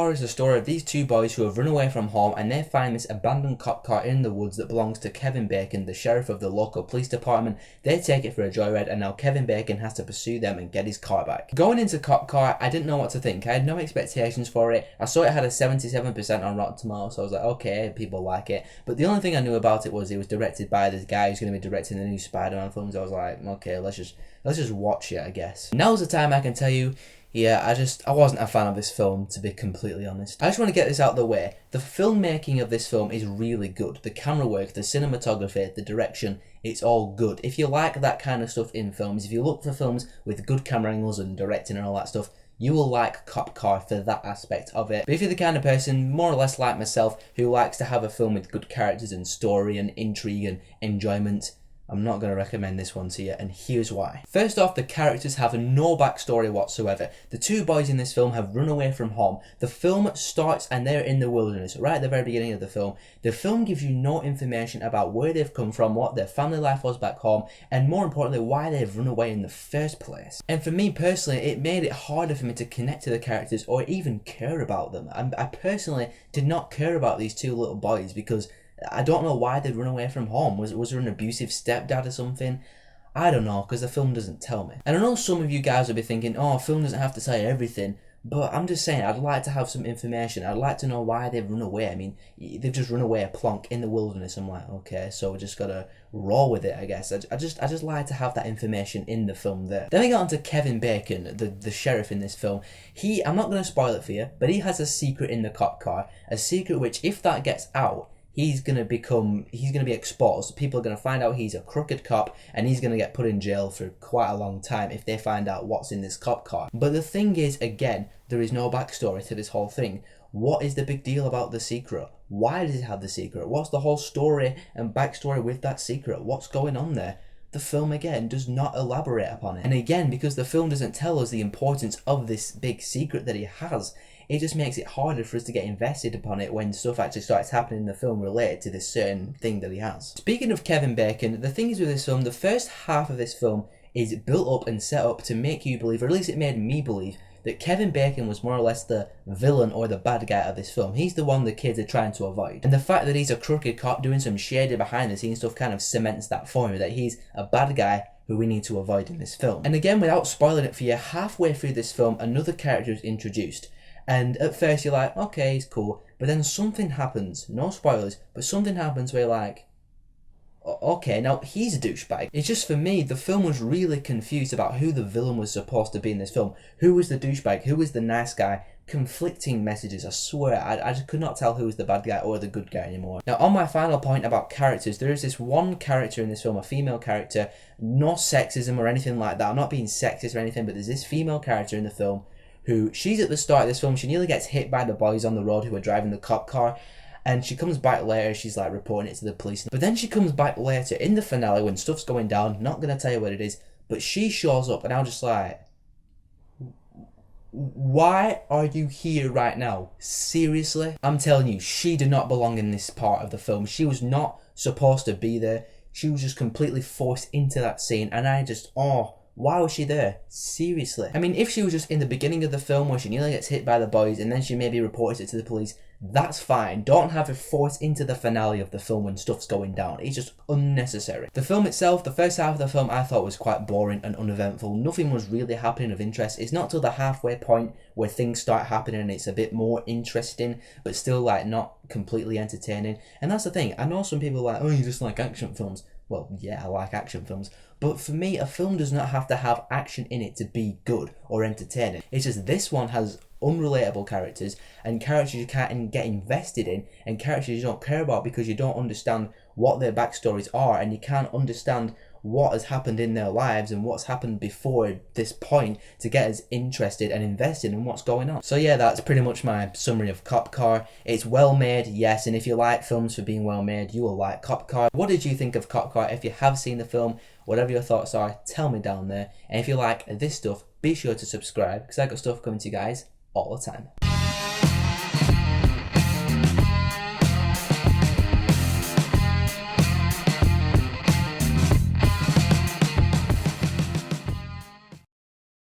Car is the story of these two boys who have run away from home, and they find this abandoned cop car in the woods that belongs to Kevin Bacon, the sheriff of the local police department. They take it for a joyride, and now Kevin Bacon has to pursue them and get his car back. Going into Cop Car, I didn't know what to think. I had no expectations for it. I saw it had a 77% on Rotten Tomatoes, so I was like, okay, people like it. But the only thing I knew about it was directed by this guy who's going to be directing the new Spider-Man films. I was like, okay, let's just watch it, I guess. Now's the time I can tell you, yeah, I wasn't a fan of this film, to be completely honest. I just want to get this out of the way. The filmmaking of this film is really good. The camera work, the cinematography, the direction, it's all good. If you like that kind of stuff in films, if you look for films with good camera angles and directing and all that stuff, you will like Cop Car for that aspect of it. But if you're the kind of person, more or less like myself, who likes to have a film with good characters and story and intrigue and enjoyment, I'm not going to recommend this one to you, and here's why. First off, the characters have no backstory whatsoever. The two boys in this film have run away from home. The film starts and they're in the wilderness, right at the very beginning of the film. The film gives you no information about where they've come from, what their family life was back home, and more importantly, why they've run away in the first place. And for me personally, it made it harder for me to connect to the characters or even care about them. I personally did not care about these two little boys because I don't know why they'd run away from home. Was there an abusive stepdad or something? I don't know, because the film doesn't tell me. And I know some of you guys will be thinking, oh, a film doesn't have to tell you everything. But I'm just saying, I'd like to have some information. I'd like to know why they've run away. I mean, they've just run away a plonk in the wilderness. I'm like, okay, so we just gotta roll with it, I guess. I just like to have that information in the film there. Then we got on to Kevin Bacon, the sheriff in this film. I'm not gonna spoil it for you, but he has a secret in the cop car. A secret which, if that gets out, he's gonna be exposed. People are gonna find out he's a crooked cop, and he's gonna get put in jail for quite a long time if they find out what's in this cop car. But the thing is, again, there is no backstory to this whole thing. What is the big deal about the secret? Why does he have the secret? What's the whole story and backstory with that secret? What's going on there? The film, again, does not elaborate upon it. And again, because the film doesn't tell us the importance of this big secret that he has, it just makes it harder for us to get invested upon it when stuff actually starts happening in the film related to this certain thing that he has. Speaking of Kevin Bacon, the thing is with this film, the first half of this film is built up and set up to make you believe, or at least it made me believe, that Kevin Bacon was more or less the villain or the bad guy of this film. He's the one the kids are trying to avoid. And the fact that he's a crooked cop doing some shady behind the scenes stuff kind of cements that for me, that he's a bad guy who we need to avoid in this film. And again, without spoiling it for you, halfway through this film, another character is introduced. And at first you're like, okay, he's cool. But then something happens, no spoilers, but something happens where you're like, okay, now he's a douchebag. It's just, for me, the film was really confused about who the villain was supposed to be in this film. Who was the douchebag? Who was the nice guy? Conflicting messages, I swear. I just could not tell who was the bad guy or the good guy anymore. Now, on my final point about characters, there is this one character in this film, a female character, no sexism or anything like that. I'm not being sexist or anything, but there's this female character in the film who, she's at the start of this film, she nearly gets hit by the boys on the road who are driving the cop car, and she comes back later, she's like reporting it to the police. But then she comes back later in the finale when stuff's going down, not gonna tell you what it is, but she shows up, and I'm just like, why are you here right now? Seriously? I'm telling you, she did not belong in this part of the film. She was not supposed to be there. She was just completely forced into that scene, and I just, why was she there? Seriously. I mean, if she was just in the beginning of the film where she nearly gets hit by the boys and then she maybe reports it to the police, that's fine. Don't have her forced into the finale of the film when stuff's going down. It's just unnecessary. The film itself, the first half of the film, I thought was quite boring and uneventful. Nothing was really happening of interest. It's not till the halfway point where things start happening and it's a bit more interesting, but still like not completely entertaining. And that's the thing. I know some people are like, oh, you just like action films. Well, yeah, I like action films. But for me, a film does not have to have action in it to be good or entertaining. It's just this one has unrelatable characters and characters you can't get invested in and characters you don't care about because you don't understand what their backstories are and you can't understand what has happened in their lives and what's happened before this point to get us interested and invested in what's going on. So yeah, that's pretty much my summary of Cop Car. It's well made, yes, and if you like films for being well made, you will like Cop Car. What did you think of Cop Car? If you have seen the film, whatever your thoughts are, tell me down there. And if you like this stuff, be sure to subscribe because I got stuff coming to you guys all the time.